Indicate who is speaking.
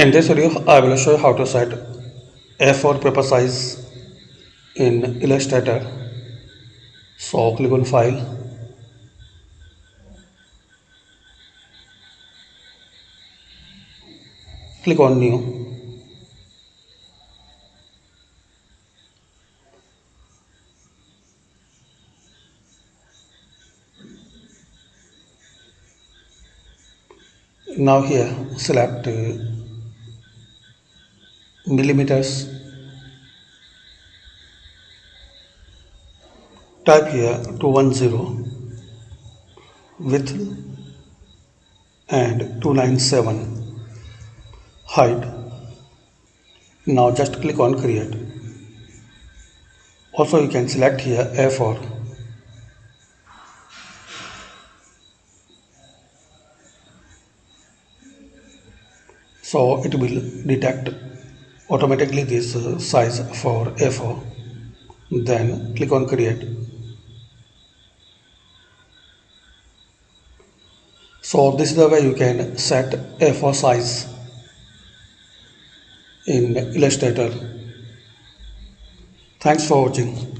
Speaker 1: In this video, I will show you how to set A4 paper size in Illustrator. So click on File, click on New. Now here select millimeters. Type here 210, width and 297, height. Now just click on Create. Also you can select here A4. So it will detect automatically this size for A4. Then click on Create. So this is the way you can set A4 size in Illustrator. Thanks for watching.